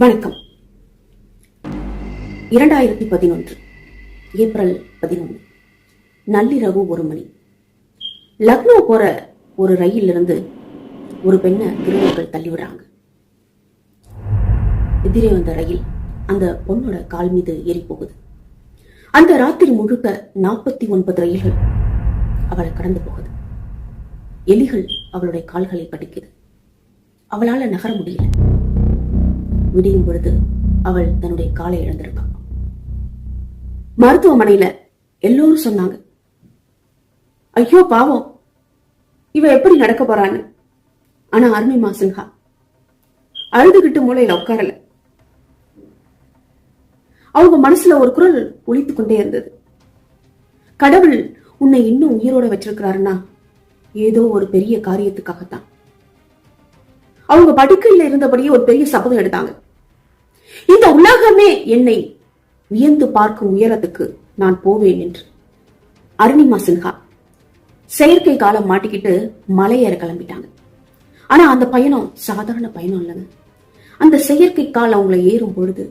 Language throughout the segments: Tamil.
வணக்கம். 2011 ஏப்ரல் 11 நள்ளிரவு 1 மணி. லக்னோ போற ஒரு ரயில் இருந்து ஒரு பெண்ணை திருடர்கள் தள்ளிவிடுறாங்க. எதிரே வந்த ரயில் அந்த பொண்ணோட கால் மீது ஏறி போகுது. அந்த ராத்திரி முழுக்க 49 ரயில்கள் அவளை கடந்து போகுது. எலிகள் அவளுடைய கால்களை கடிக்குது. அவளால நகர முடியல. விடியும் பொழுது அவள் தன்னுடைய காலை இழந்திருக்காள். மருத்துவமனையில எல்லோரும் சொன்னாங்க, ஐயோ பாவம், இவ எப்படி நடக்க போறான்னு. ஆனா அருணிமா சின்ஹா அழுதுகிட்டு மூளையில உட்காரல. அவங்க மனசுல ஒரு குரல் ஒலித்துக் கொண்டே இருந்தது. கடவுள் உன்னை இன்னும் உயிரோட வச்சிருக்கிறாருன்னா ஏதோ ஒரு பெரிய காரியத்துக்காகத்தான். அவங்க படுக்கையில இருந்தபடியே ஒரு பெரிய சபதம் எடுத்தாங்க. இந்த உலகமே என்னை வியந்து பார்க்கும் உயரத்துக்கு நான் போவேன் என்று. அருணிமா சின்ஹா செயற்கை காலம் மாட்டிக்கிட்டு மலையேற கிளம்பிட்டாங்க. ஆனா அந்த பயணம் சாதாரண பயணம் இல்லைங்க. அந்த செயற்கை கால் அவங்களை ஏறும் பொழுது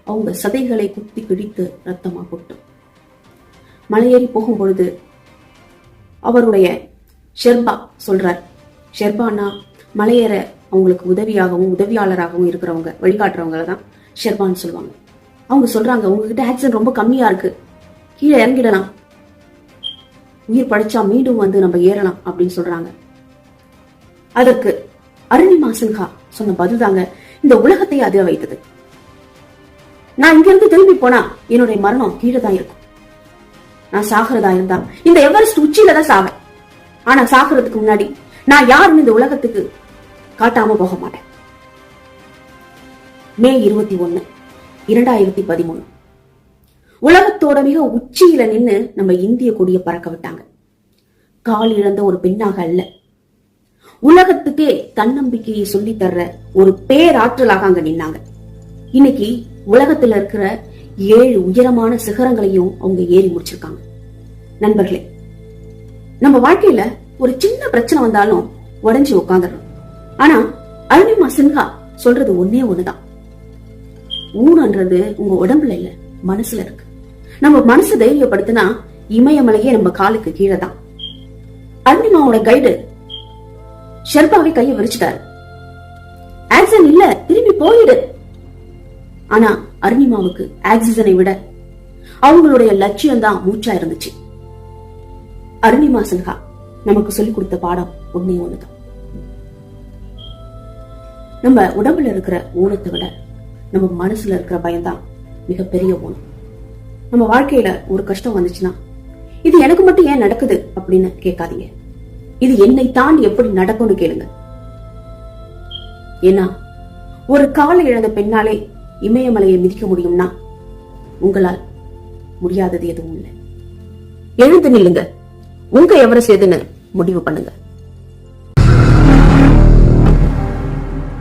அவங்க சதைகளை குத்தி கிழித்து ரத்தமா கொட்டும். மலையேறி போகும் பொழுது அவருடைய ஷெர்பா சொல்றார், ஷெர்பானா மலையேற அவங்களுக்கு உதவியாகவும் உதவியாளராகவும் இருக்கிறவங்க, வழிகாட்டுறவங்க தான் ஷெர்பான்னு சொல்லுவாங்க. அவங்க சொல்றாங்க, உங்ககிட்ட ஆக்சிஜன் ரொம்ப கம்மியா இருக்கு, கீழே இறங்கிடலாம், உயிர் படைச்சா மீண்டும் வந்து நம்ம ஏறலாம் அப்படின்னு சொல்றாங்க. அதற்கு அருணிமா சின்ஹா சொன்ன பதில் தாங்க இந்த உலகத்தை அதிர வைத்தது. நான் இங்க இருந்து திரும்பி போனா என்னுடைய மரணம் கீழே தான் இருக்கும். நான் சாகிறதா இருந்தா இந்த எவரெஸ்ட் உச்சியில தான் சாவேன். ஆனா சாகிறதுக்கு முன்னாடி நான் யாருன்னு இந்த உலகத்துக்கு காட்டாம போக மாட்டேன். மே 21, 2013 உலகத்தோட மிக உச்சியில நின்னு நம்ம இந்திய கொடியை பறக்க விட்டாங்க. கால் இழந்த ஒரு பெண்ணாக அல்ல, உலகத்துக்கே தன்னம்பிக்கையை சொல்லி தர்ற ஒரு பேராற்றலாக அங்க நின்னாங்க. இன்னைக்கு உலகத்துல இருக்கிற 7 உயரமான சிகரங்களையும் அவங்க ஏறி முடிச்சிருக்காங்க. நண்பர்களே, நம்ம வாழ்க்கையில ஒரு சின்ன பிரச்சனை வந்தாலும் உடஞ்சி உட்காந்துடும். ஆனா அருணிமா சின்ஹா சொல்றது ஒன்னே ஒண்ணுதான், ஊனன்றது உங்க உடம்புல இல்ல, மனசுல இருக்கு. நம்ம மனசு தைரியப்படுத்தினா இமயமலையே நம்ம காலுக்கு கீழே தான். அருணிமாவோட கைடு ஷெர்பாவை கையை விரிச்சிட்டாரு. ஆக்சிஜன் இல்ல, திரும்பி போயிடு. ஆனா அருணிமாவுக்கு ஆக்சிஜனை விட அவங்களுடைய லட்சியம் தான் மூச்சா இருந்துச்சு. அருணிமா சின்ஹா நமக்கு சொல்லிக் கொடுத்த பாடம் ஒன்னே ஒண்ணுதான், நம்ம உடம்புல இருக்கிற ஊனத்தை விட நம்ம மனசுல இருக்கிற பயம்தான் மிகப்பெரிய ஊனம். நம்ம வாழ்க்கையில ஒரு கஷ்டம் வந்துச்சுன்னா இது எனக்கு மட்டும் ஏன் நடக்குது அப்படின்னு கேட்காதீங்க, இது என்னை தாண்டி எப்படி நடக்கும்னு கேளுங்க. ஏன்னா ஒரு காலை இழந்த பெண்ணாலே இமயமலையை மிதிக்க முடியும்னா உங்களால் முடியாதது எதுவும் இல்லை. எழுந்து நில்லுங்க, உங்க எவரெஸ்ட் எதுன்னு முடிவு பண்ணுங்க.